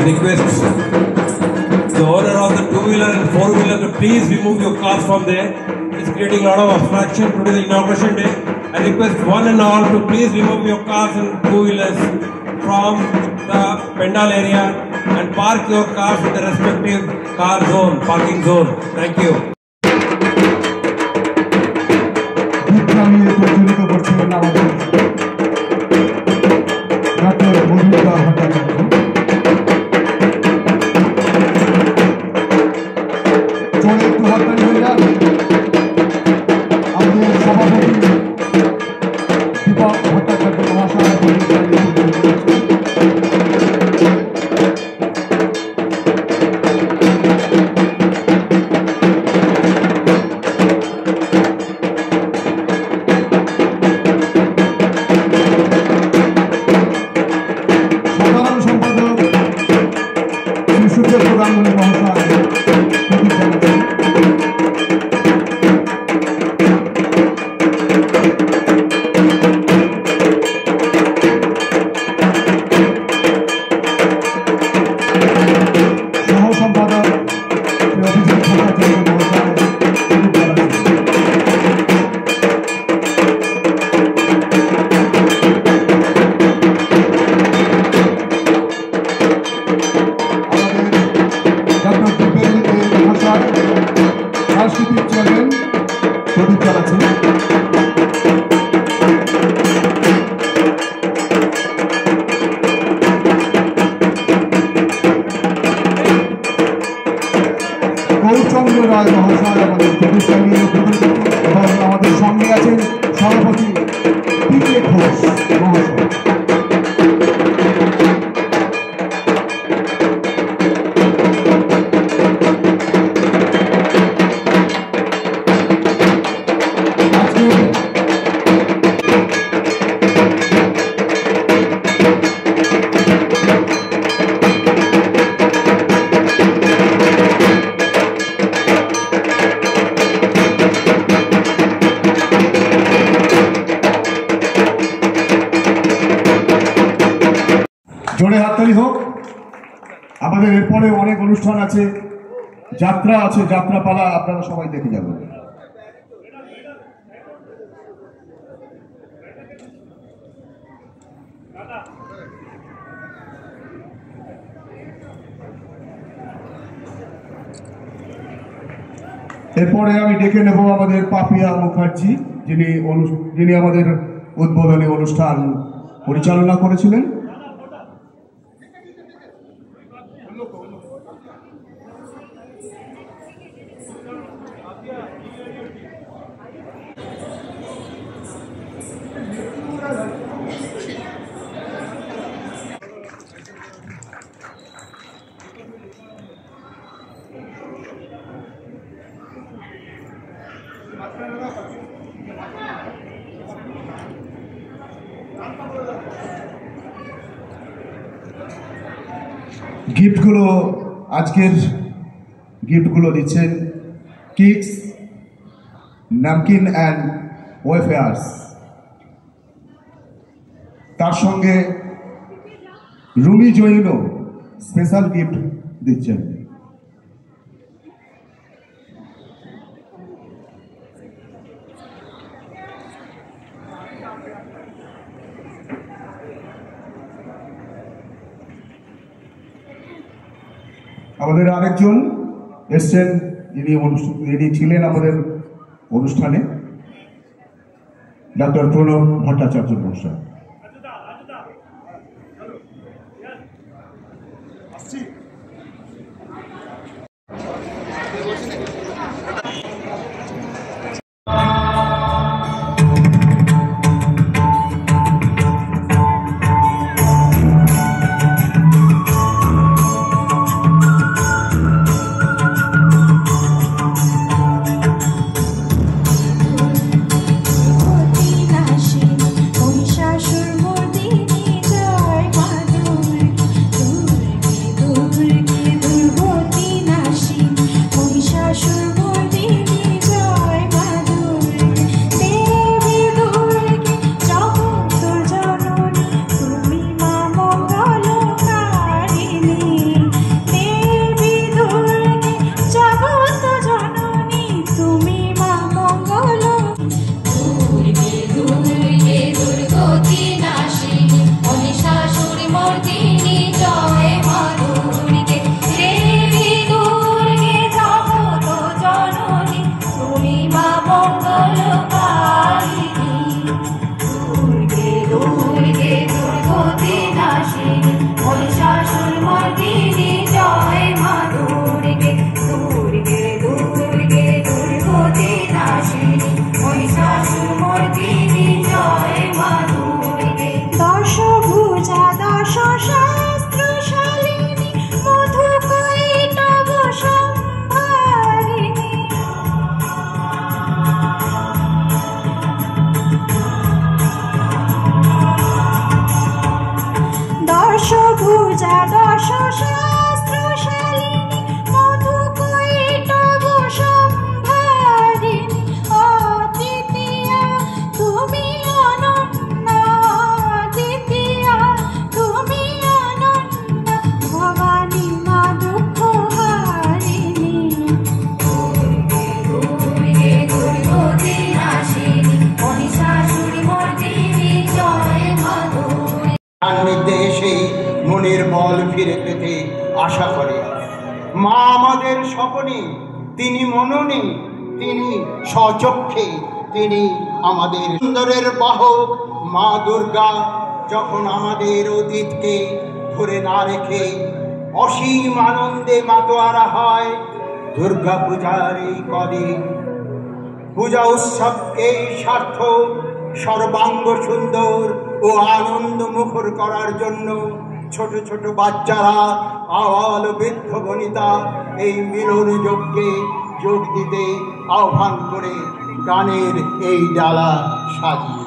request the owner of the two-wheeler and four-wheeler to please remove your cars from there. It's creating a lot of obstruction today, the inauguration day. I request one and all to please remove your cars and two-wheelers from the Pendal area and park your cars in the respective car zone, parking zone. Thank you. জোরে হাততালি হোক। আমাদের এরপরে অনেক অনুষ্ঠান আছে, যাত্রা আছে, যাত্রাপালা আপনারা সবাই দেখে যাবেন। এরপরে আমি ডেকে নেব আমাদের পাপিয়া মুখার্জি, যিনি আমাদের উদ্বোধনী অনুষ্ঠান পরিচালনা করেছিলেন। গিফটগুলো, আজকের গিফটগুলো দিচ্ছেন কিডস ন্যাপকিন অ্যান্ড ওয়েফেয়ার্স, তার সঙ্গে রুমি জৈনও স্পেশাল গিফট দিচ্ছেন। আমাদের আরেকজন এসছেন, যিনি ছিলেন আমাদের অনুষ্ঠানে, ডক্টর প্রণব ভট্টাচার্য মহাশয়। আশা করে। মা আমাদের স্বপনে, তিনি মননে, তিনি স্বচক্ষে, তিনি আমাদের সুন্দরের বাহক। মা দুর্গা যখন আমাদের অতীতকে ধরে না রেখে অসীম আনন্দে মাতোয়ারা হয়, দুর্গা পূজার এই কদিন পূজা উৎসবকে সার্থক, সর্বাঙ্গ সুন্দর ও আনন্দ মুখর করার জন্য ছোট ছোট বাচ্চারা, আওয়াল বৃদ্ধ বনিতা এই মিলন যজ্ঞে যোগ দিতে আহ্বান করে গানের এই ডালা সাজিয়ে।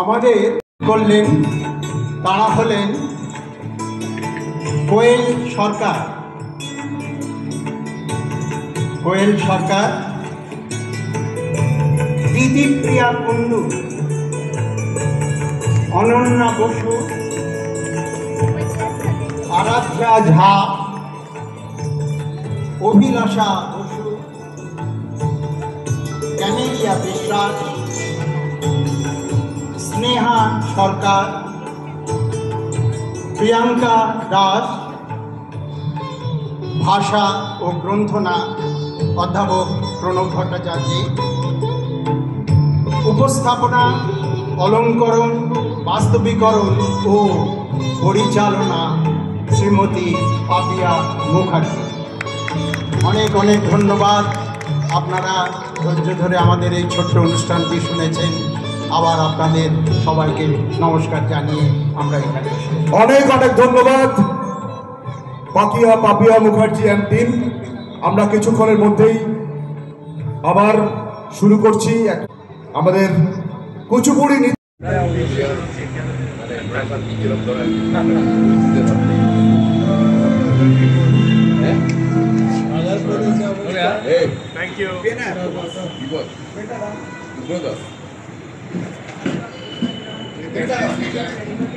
আমাদের করলেন তারা হলেন কোয়েল সরকার। কোয়েল সরকার, দিদিপ্রিয়া কুন্ডু, অনন্যা বসু, আরাধ্যা ঝা, অভিলাষা বসু, ক্যামেলিয়া বিশ্বাস, স্নেহা সরকার, প্রিয়াঙ্কা দাস, ভাষা ও গ্রন্থনা অধ্যাপক প্রণব ভট্টাচার্য, উপস্থাপনা, অলঙ্করণ, বাস্তবিকরণ ও পরিচালনা শ্রীমতী পাপিয়া মুখার্জি। অনেক অনেক ধন্যবাদ। আপনারা ধৈর্য ধরে আমাদের এই ছোট্ট অনুষ্ঠানটি শুনেছেন। আবার আপনাদের সবাইকে নমস্কার জানিয়ে আমরা এখানে অনেক অনেক ধন্যবাদ পাপিয়া মুখার্জি এন্ড টিম। আমরা কিছুক্ষণের মধ্যেই আবার শুরু করছি আমাদের কুচিপুড়ি Thank you.